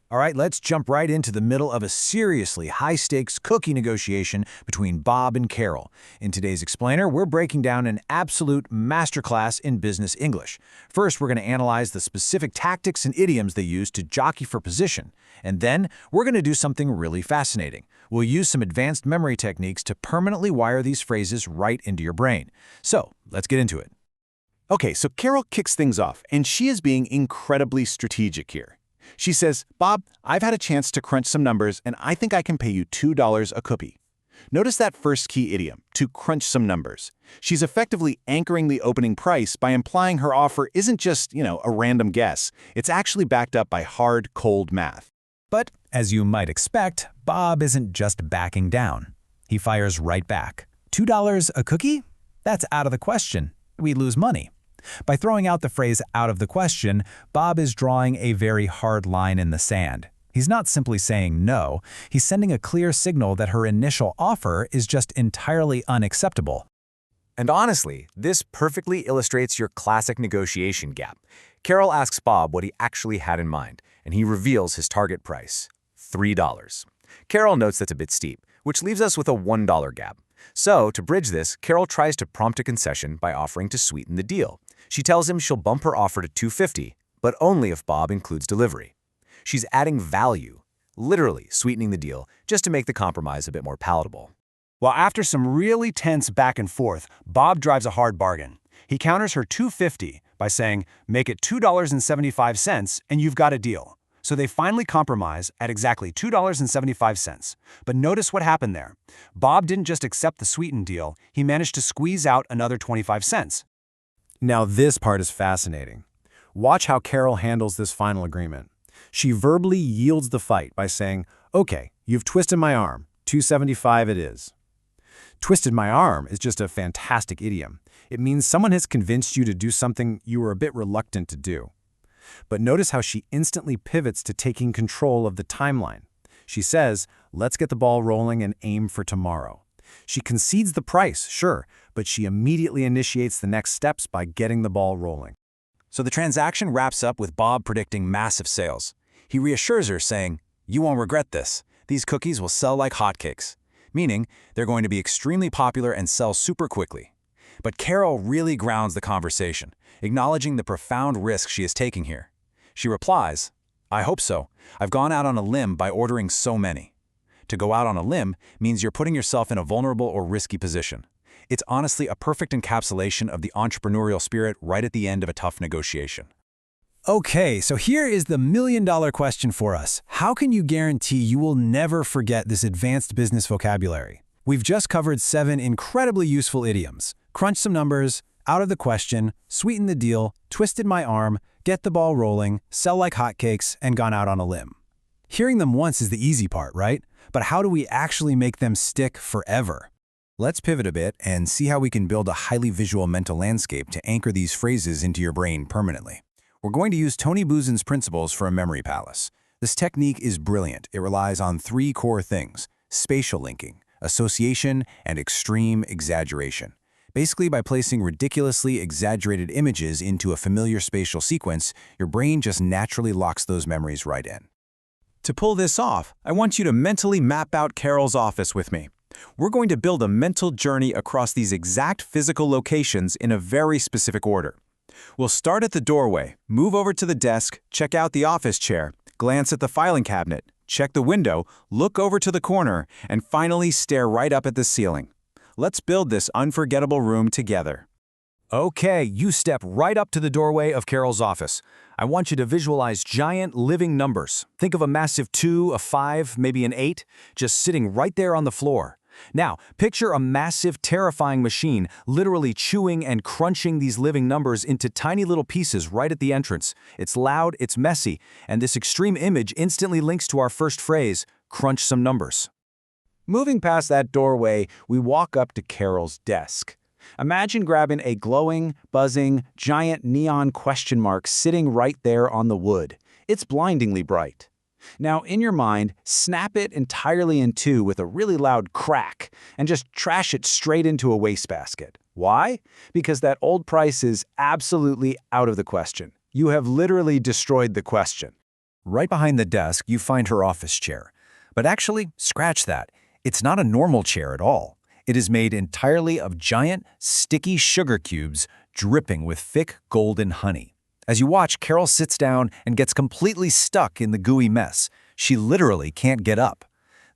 All right, let's jump right into the middle of a seriously high-stakes cookie negotiation between Bob and Carol. In today's Explainer, we're breaking down an absolute masterclass in business English. First, we're going to analyze the specific tactics and idioms they use to jockey for position. And then, we're going to do something really fascinating. We'll use some advanced memory techniques to permanently wire these phrases right into your brain. So, let's get into it. Okay, so Carol kicks things off, and she is being incredibly strategic here. She says, Bob, I've had a chance to crunch some numbers, and I think I can pay you $2 a cookie. Notice that first key idiom, to crunch some numbers. She's effectively anchoring the opening price by implying her offer isn't just, a random guess. It's actually backed up by hard, cold math. But, as you might expect, Bob isn't just backing down. He fires right back. $2 a cookie? That's out of the question. We lose money. By throwing out the phrase out of the question, Bob is drawing a very hard line in the sand. He's not simply saying no, he's sending a clear signal that her initial offer is just entirely unacceptable. And honestly, this perfectly illustrates your classic negotiation gap. Carol asks Bob what he actually had in mind, and he reveals his target price, $3. Carol notes that's a bit steep, which leaves us with a $1 gap. So, to bridge this, Carol tries to prompt a concession by offering to sweeten the deal. She tells him she'll bump her offer to $2.50, but only if Bob includes delivery. She's adding value, literally sweetening the deal, just to make the compromise a bit more palatable. Well, after some really tense back and forth, Bob drives a hard bargain. He counters her $2.50 by saying, make it $2.75 and you've got a deal. So they finally compromise at exactly $2.75. But notice what happened there. Bob didn't just accept the sweetened deal, he managed to squeeze out another 25 cents. Now this part is fascinating. Watch how Carol handles this final agreement. She verbally yields the fight by saying, okay, you've twisted my arm, $2.75 it is. Twisted my arm is just a fantastic idiom. It means someone has convinced you to do something you were a bit reluctant to do. But notice how she instantly pivots to taking control of the timeline. She says, let's get the ball rolling and aim for tomorrow. She concedes the price, sure, but she immediately initiates the next steps by getting the ball rolling. So the transaction wraps up with Bob predicting massive sales. He reassures her, saying, you won't regret this. These cookies will sell like hotcakes, meaning they're going to be extremely popular and sell super quickly. But Carol really grounds the conversation, acknowledging the profound risk she is taking here. She replies, I hope so. I've gone out on a limb by ordering so many. To go out on a limb means you're putting yourself in a vulnerable or risky position. It's honestly a perfect encapsulation of the entrepreneurial spirit right at the end of a tough negotiation. Okay, so here is the million-dollar question for us. How can you guarantee you will never forget this advanced business vocabulary? We've just covered 7 incredibly useful idioms. Crunch some numbers, out of the question, sweeten the deal, twisted my arm, get the ball rolling, sell like hotcakes, and gone out on a limb. Hearing them once is the easy part, right? But how do we actually make them stick forever? Let's pivot a bit and see how we can build a highly visual mental landscape to anchor these phrases into your brain permanently. We're going to use Tony Buzin's principles for a memory palace. This technique is brilliant. It relies on 3 core things: spatial linking, association, and extreme exaggeration. Basically, by placing ridiculously exaggerated images into a familiar spatial sequence, your brain just naturally locks those memories right in. To pull this off, I want you to mentally map out Carol's office with me. We're going to build a mental journey across these exact physical locations in a very specific order. We'll start at the doorway, move over to the desk, check out the office chair, glance at the filing cabinet, check the window, look over to the corner, and finally stare right up at the ceiling. Let's build this unforgettable room together. Okay, you step right up to the doorway of Carol's office. I want you to visualize giant living numbers. Think of a massive 2, a 5, maybe an 8, just sitting right there on the floor. Now, picture a massive, terrifying machine literally chewing and crunching these living numbers into tiny little pieces right at the entrance. It's loud, it's messy, and this extreme image instantly links to our first phrase, crunch some numbers. Moving past that doorway, we walk up to Carol's desk. Imagine grabbing a glowing, buzzing, giant neon question mark sitting right there on the wood. It's blindingly bright. Now, in your mind, snap it entirely in two with a really loud crack and just trash it straight into a wastebasket. Why? Because that old price is absolutely out of the question. You have literally destroyed the question. Right behind the desk, you find her office chair. But actually, scratch that. It's not a normal chair at all. It is made entirely of giant, sticky sugar cubes dripping with thick golden honey. As you watch, Carol sits down and gets completely stuck in the gooey mess. She literally can't get up.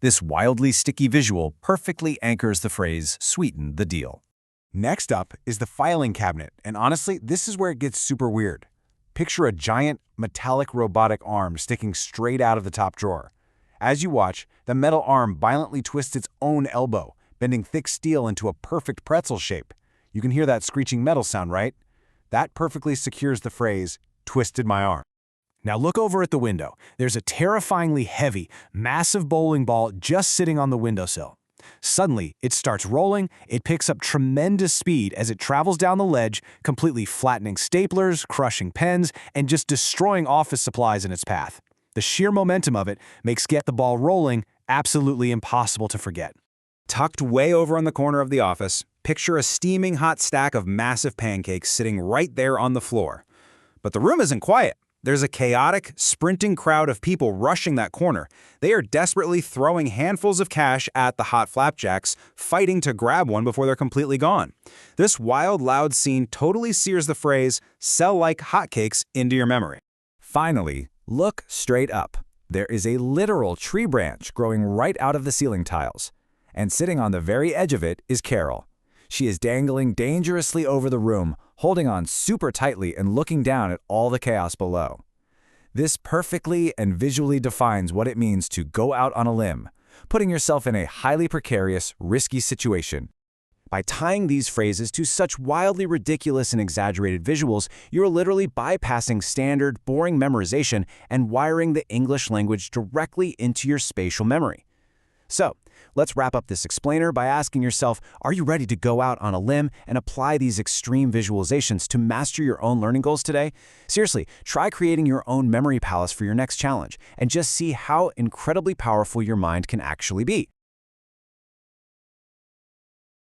This wildly sticky visual perfectly anchors the phrase, "sweeten the deal." Next up is the filing cabinet, and honestly, this is where it gets super weird. Picture a giant, metallic robotic arm sticking straight out of the top drawer. As you watch, the metal arm violently twists its own elbow, bending thick steel into a perfect pretzel shape. You can hear that screeching metal sound, right? That perfectly secures the phrase, "twisted my arm." Now look over at the window. There's a terrifyingly heavy, massive bowling ball just sitting on the windowsill. Suddenly, it starts rolling, it picks up tremendous speed as it travels down the ledge, completely flattening staplers, crushing pens, and just destroying office supplies in its path. The sheer momentum of it makes Get the Ball Rolling absolutely impossible to forget. Tucked way over in the corner of the office, picture a steaming hot stack of massive pancakes sitting right there on the floor. But the room isn't quiet. There's a chaotic, sprinting crowd of people rushing that corner. They are desperately throwing handfuls of cash at the hot flapjacks, fighting to grab one before they're completely gone. This wild, loud scene totally sears the phrase, "sell like hotcakes," into your memory. Finally, look straight up. There is a literal tree branch growing right out of the ceiling tiles. And sitting on the very edge of it is Carol. She is dangling dangerously over the room, holding on super tightly and looking down at all the chaos below. This perfectly and visually defines what it means to go out on a limb, putting yourself in a highly precarious, risky situation. By tying these phrases to such wildly ridiculous and exaggerated visuals, you're literally bypassing standard, boring memorization and wiring the English language directly into your spatial memory. So, let's wrap up this explainer by asking yourself, are you ready to go out on a limb and apply these extreme visualizations to master your own learning goals today? Seriously, try creating your own memory palace for your next challenge and just see how incredibly powerful your mind can actually be.